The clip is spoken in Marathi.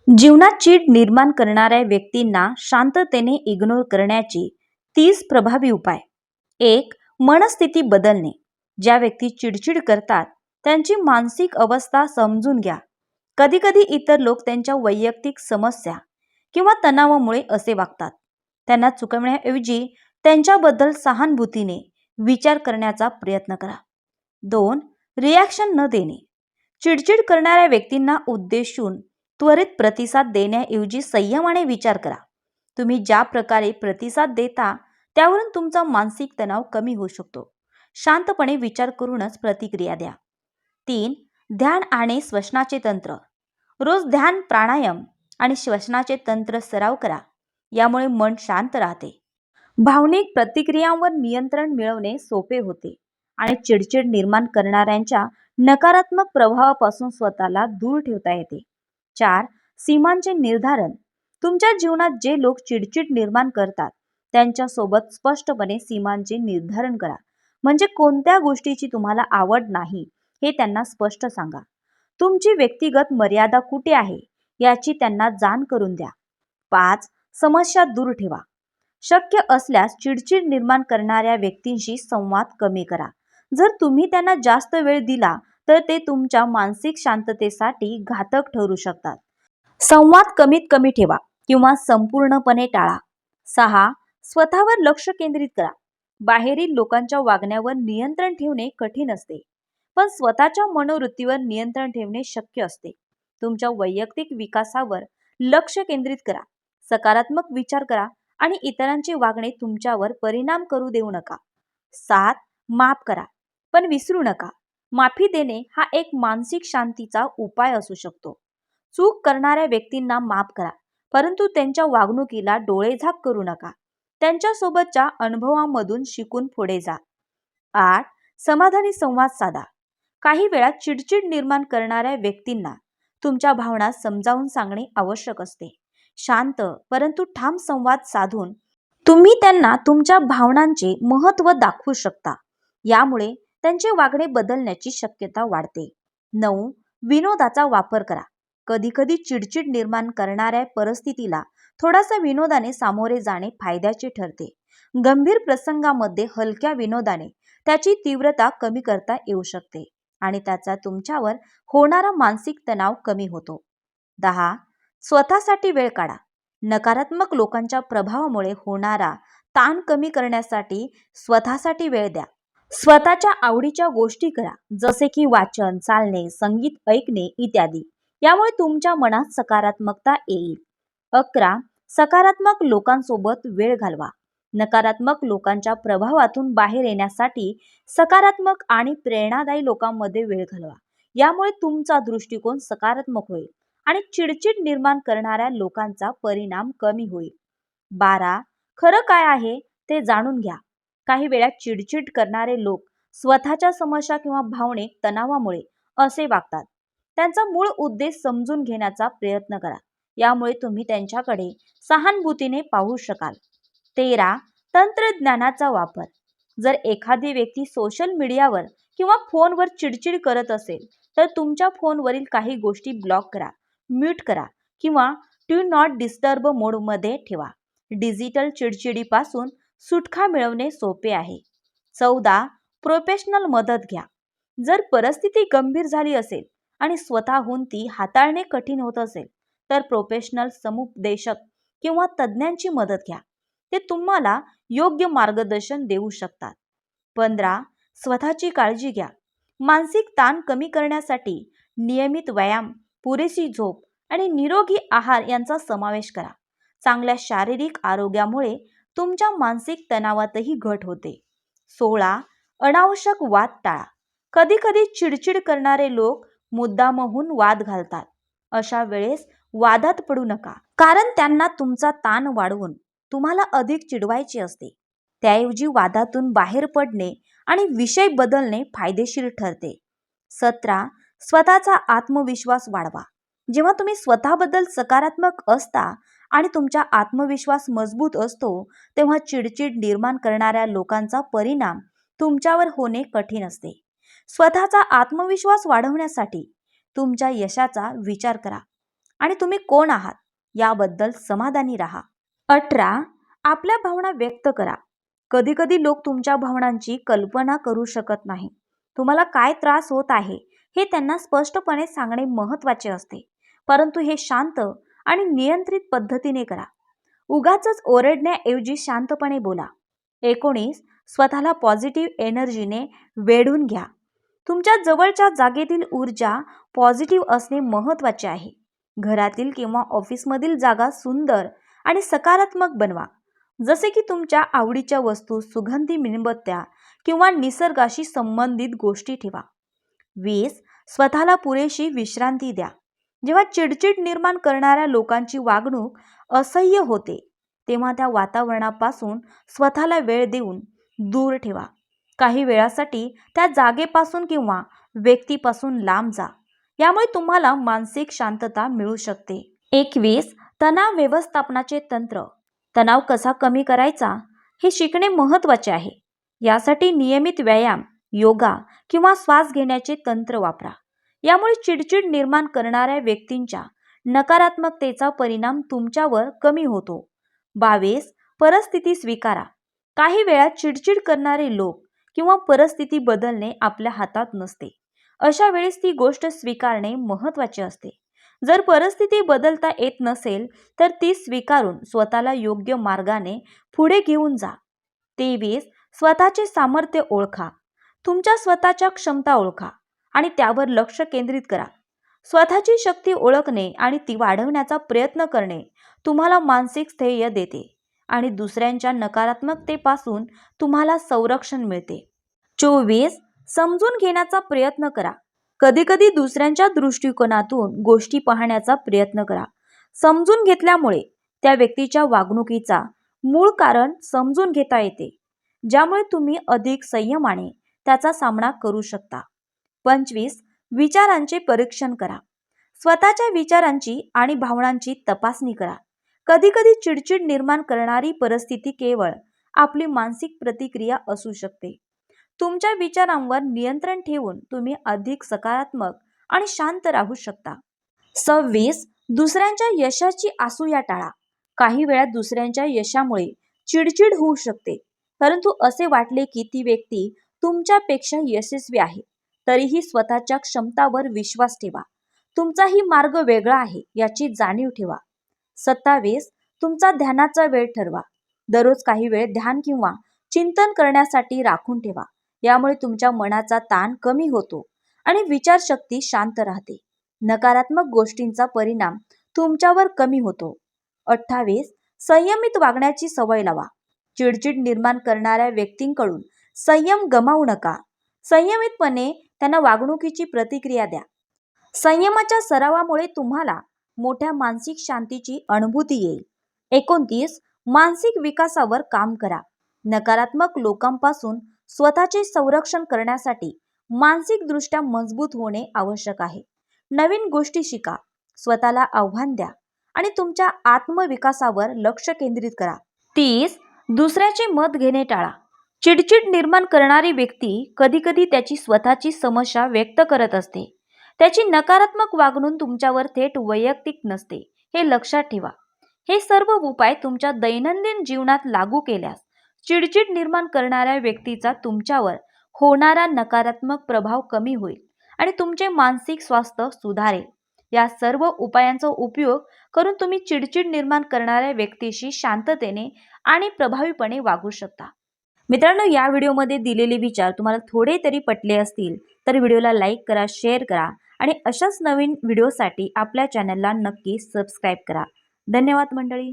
जीवनात चीड निर्माण करणाऱ्या व्यक्तींना शांततेने इग्नोर करण्याची 30 प्रभावी उपाय. 1. मनस्थिती बदलणे. ज्या व्यक्ती चिडचिड करतात त्यांची मानसिक अवस्था समजून घ्या. कधीकधी इतर लोक त्यांच्या वैयक्तिक समस्या किंवा तणावामुळे असे वागतात. त्यांना चुकवण्याऐवजी त्यांच्याबद्दल सहानुभूतीने विचार करण्याचा प्रयत्न करा. 2. रिॲक्शन न देणे. चिडचिड करणाऱ्या व्यक्तींना उद्देशून त्वरित प्रतिसाद देण्याऐवजी संयमाने विचार करा. तुम्ही ज्या प्रकारे प्रतिसाद देता त्यावरून तुमचा मानसिक तणाव कमी होऊ शकतो. शांतपणे विचार करूनच प्रतिक्रिया द्या. 3. ध्यान आणि श्वसनाचे तंत्र. रोज ध्यान, प्राणायाम आणि श्वसनाचे तंत्र सराव करा. यामुळे मन शांत राहते. भावनिक प्रतिक्रियांवर नियंत्रण मिळवणे सोपे होते आणि चिडचिड निर्माण करणाऱ्यांच्या नकारात्मक प्रभावापासून स्वतःला दूर ठेवता येते. 4. सीमांचे निर्धारण. तुमच्या जीवनात जे लोक चिडचिड निर्माण करतात त्यांच्यासोबत स्पष्टपणे सीमांचे निर्धारण करा. म्हणजे कोणत्या गोष्टीची तुम्हाला आवड नाही हे त्यांना स्पष्ट सांगा. तुमची व्यक्तिगत मर्यादा कुठे आहे याची त्यांना जाण करून द्या. 5. समस्या दूर ठेवा. शक्य असल्यास चिडचिड निर्माण करणाऱ्या व्यक्तींशी संवाद कमी करा. जर तुम्ही त्यांना जास्त वेळ दिला तर ते तुमच्या मानसिक शांततेसाठी घातक ठरू शकतात. संवाद कमीत कमी ठेवा किंवा संपूर्णपणे टाळा. 6. स्वतःवर लक्ष केंद्रित करा. बाहेरील लोकांच्या वागण्यावर नियंत्रण ठेवणे कठीण असते, पण स्वतःच्या मनोवृत्तीवर नियंत्रण ठेवणे शक्य असते. तुमच्या वैयक्तिक विकासावर लक्ष केंद्रित करा. सकारात्मक विचार करा आणि इतरांचे वागणे तुमच्यावर परिणाम करू देऊ नका. 7. माफ करा, पण विसरू नका. माफी देणे हा एक मानसिक शांतीचा उपाय असू शकतो. चूक करणाऱ्या व्यक्तींना माफ करा, परंतु त्यांच्या वागणुकीला डोळेझाक करू नका. त्यांच्यासोबतच्या अनुभवामधून शिकून पुढे जा. 8. समाधानी संवाद साधा. काही वेळा चिडचिड निर्माण करणाऱ्या व्यक्तींना तुमच्या भावना समजावून सांगणे आवश्यक असते. शांत परंतु ठाम संवाद साधून तुम्ही त्यांना तुमच्या भावनांचे महत्त्व दाखवू शकता. यामुळे त्यांचे वागणे बदलण्याची शक्यता वाढते. 9. विनोदाचा वापर करा. कधीकधी चिडचिड निर्माण करणाऱ्या परिस्थितीला थोडासा विनोदाने सामोरे जाणे फायद्याचे ठरते. गंभीर प्रसंगामध्ये हलक्या विनोदाने त्याची तीव्रता कमी करता येऊ शकते आणि त्याचा तुमच्यावर होणारा मानसिक तणाव कमी होतो. 10. स्वतःसाठी वेळ काढा. नकारात्मक लोकांच्या प्रभावामुळे होणारा ताण कमी करण्यासाठी स्वतःसाठी वेळ द्या. स्वतःच्या आवडीच्या गोष्टी करा, जसे की वाचन, चालणे, संगीत ऐकणे इत्यादी. यामुळे तुमच्या मनात सकारात्मकता येईल. 11. सकारात्मक लोकांसोबत वेळ घालवा. नकारात्मक लोकांच्या प्रभावातून बाहेर येण्यासाठी सकारात्मक आणि प्रेरणादायी लोकांमध्ये वेळ घालवा. यामुळे तुमचा दृष्टिकोन सकारात्मक होईल आणि चिडचिड निर्माण करणाऱ्या लोकांचा परिणाम कमी होईल. 12. खरं काय आहे ते जाणून घ्या. काही वेळा चिडचिड करणारे लोक स्वतःच्या समस्या किंवा भावनिक तणावामुळे असे वागतात. त्यांचा मूळ उद्देश समजून घेण्याचा प्रयत्न करा. यामुळे तुम्ही त्यांच्याकडे सहानुभूतीने पाहू शकाल. 13. तंत्रज्ञानाचा वापर. जर एखादी व्यक्ती सोशल मीडियावर किंवा फोनवर चिडचिड करत असेल तर तुमच्या फोनवरील काही गोष्टी ब्लॉक करा, म्यूट करा किंवा डू नॉट डिस्टर्ब मोडमध्ये ठेवा. डिजिटल चिडचिडीपासून सुटका मिळवणे सोपे आहे. 14. प्रोफेशनल मदत घ्या. जर परिस्थिती गंभीर झाली असेल आणि स्वतःहून ती हाताळणे कठीण होत असेल तर प्रोफेशनल समुपदेशक किंवा तज्ज्ञांची मदत घ्या. ते तुम्हाला योग्य मार्गदर्शन देऊ शकतात. 15. स्वतःची काळजी घ्या. मानसिक ताण कमी करण्यासाठी नियमित व्यायाम, पुरेशी झोप आणि निरोगी आहार यांचा समावेश करा. चांगल्या शारीरिक आरोग्यामुळे तुमच्या मानसिक तणावातही घट होते. 16. अनावश्यक वाद टाळा. कधीकधी चिडचिड करणारे लोक मुद्दामहून वाद घालतात. अशा वेळेस वादात पडू नका, कारण त्यांना तुमचा ताण वाढवून तुम्हाला अधिक चिडवायचे असते. त्याऐवजी वादातून बाहेर पडणे आणि विषय बदलणे फायदेशीर ठरते. 17. स्वतःचा आत्मविश्वास वाढवा. जेव्हा तुम्ही स्वतःबद्दल सकारात्मक असता आणि तुमचा आत्मविश्वास मजबूत असतो तेव्हा चिडचिड निर्माण करणाऱ्या लोकांचा परिणाम तुमच्यावर होणे कठीण असते. स्वतःचा आत्मविश्वास वाढवण्यासाठी तुमच्या यशाचा विचार करा आणि तुम्ही कोण आहात याबद्दल समाधानी राहा. 18. आपल्या भावना व्यक्त करा. कधी कधी लोक तुमच्या भावनांची कल्पना करू शकत नाही. तुम्हाला काय त्रास होत आहे हे त्यांना स्पष्टपणे सांगणे महत्त्वाचे असते, परंतु हे शांत आणि नियंत्रित पद्धतीने करा. उगाचच ओरडण्याऐवजी शांतपणे बोला. 19. स्वतःला पॉझिटिव्ह एनर्जीने वेढून घ्या. तुमच्या जवळच्या जागेतील ऊर्जा पॉझिटिव्ह असणे महत्त्वाचे आहे. घरातील किंवा ऑफिसमधील जागा सुंदर आणि सकारात्मक बनवा. जसे की तुमच्या आवडीच्या वस्तू, सुगंधी मेणबत्त्या किंवा निसर्गाशी संबंधित गोष्टी ठेवा. 20. स्वतःला पुरेशी विश्रांती द्या. जेव्हा चिडचिड निर्माण करणाऱ्या लोकांची वागणूक असह्य होते, तेव्हा त्या वातावरणापासून स्वतःला वेळ देऊन दूर ठेवा. काही वेळासाठी त्या जागेपासून किंवा व्यक्तीपासून लांब जा. यामुळे तुम्हाला मानसिक शांतता मिळू शकते. 21. तणाव व्यवस्थापनाचे तंत्र. तणाव कसा कमी करायचा हे शिकणे महत्त्वाचे आहे. यासाठी नियमित व्यायाम, योगा किंवा श्वास घेण्याचे तंत्र वापरा. यामुळे चिडचिड निर्माण करणाऱ्या व्यक्तींच्या नकारात्मकतेचा परिणाम तुमच्यावर कमी होतो. 22. परिस्थिती स्वीकारा. काही वेळा चिडचिड करणारे लोक किंवा परिस्थिती बदलणे आपल्या हातात नसते. अशा वेळेस ती गोष्ट स्वीकारणे महत्त्वाचे असते. जर परिस्थिती बदलता येत नसेल तर ती स्वीकारून स्वतःला योग्य मार्गाने पुढे घेऊन जा. 23. स्वतःचे सामर्थ्य ओळखा. तुमच्या स्वतःच्या क्षमता ओळखा आणि त्यावर लक्ष केंद्रित करा. स्वतःची शक्ती ओळखणे आणि ती वाढवण्याचा प्रयत्न करणे तुम्हाला मानसिक स्थैर्य देते आणि दुसऱ्यांच्या नकारात्मकतेपासून तुम्हाला संरक्षण मिळते. 24. समजून घेण्याचा प्रयत्न करा. कधीकधी दुसऱ्यांच्या दृष्टिकोनातून गोष्टी पाहण्याचा प्रयत्न करा. समजून घेतल्यामुळे त्या व्यक्तीच्या वागणुकीचा मूळ कारण समजून घेता येते, ज्यामुळे तुम्ही अधिक संयमाने त्याचा सामना करू शकता. 25. विचारांचे परीक्षण करा. स्वतःच्या विचारांची आणि भावनांची तपासणी करा. कधीकधी चिडचिड निर्माण करणारी परिस्थिती केवळ आपली मानसिक प्रतिक्रिया असू शकते. तुमच्या विचारांवर नियंत्रण ठेवून तुम्ही अधिक सकारात्मक आणि शांत राहू शकता. 26. दुसऱ्यांच्या यशाची असूया टाळा. काही वेळा दुसऱ्यांच्या यशामुळे चिडचिड होऊ शकते, परंतु असे वाटले की ती व्यक्ती तुमच्यापेक्षा यशस्वी आहे, तरीही स्वतःच्या क्षमतावर विश्वास ठेवा. तुमचाही मार्ग वेगळा आहे याची जाणीव ठेवा. 27. तुमचा ध्यानाचा वेळ ठरवा. दररोज काही वेळ ध्यान किंवा चिंतन करण्यासाठी राखून ठेवा. यामुळे तुमच्या मनाचा ताण कमी होतो आणि विचारशक्ती शांत राहते. नकारात्मक गोष्टींचा परिणाम तुमच्यावर कमी होतो. 28. संयमित वागण्याची सवय लावा. चिडचिड निर्माण करणाऱ्या व्यक्तींकडून संयम गमावू नका. संयमितपणे त्यांना वागणुकीची प्रतिक्रिया द्या. संयमाच्या सरावामुळे तुम्हाला मोठ्या मानसिक शांतीची अनुभूती येईल. 29. मानसिक विकासावर काम करा. नकारात्मक लोकांपासून स्वतःचे संरक्षण करण्यासाठी मानसिकदृष्ट्या मजबूत होणे आवश्यक आहे. नवीन गोष्टी शिका, स्वतःला आव्हान द्या आणि तुमच्या आत्मविकासावर लक्ष केंद्रित करा. 30. दुसऱ्याचे मत घेणे टाळा. चिडचिड निर्माण करणारी व्यक्ती कधीकधी त्याची स्वतःची समस्या व्यक्त करत असते. त्याची नकारात्मक वागणूक तुमच्यावर थेट वैयक्तिक नसते, हे लक्षात ठेवा. हे सर्व उपाय तुमच्या दैनंदिन जीवनात लागू केल्यास चिडचिड निर्माण करणाऱ्या व्यक्तीचा तुमच्यावर होणारा नकारात्मक प्रभाव कमी होईल आणि तुमचे मानसिक स्वास्थ्य सुधारेल. या सर्व उपायांचा उपयोग करून तुम्ही चिडचिड निर्माण करणाऱ्या व्यक्तीशी शांततेने आणि प्रभावीपणे वागू शकता. मित्रांनो, या व्हिडिओमध्ये दिलेले विचार तुम्हाला थोडे तरी पटले असतील तर व्हिडिओला लाईक करा, शेअर करा आणि अशाच नवीन व्हिडिओसाठी आपल्या चॅनलला नक्की सबस्क्राईब करा. धन्यवाद मंडळी.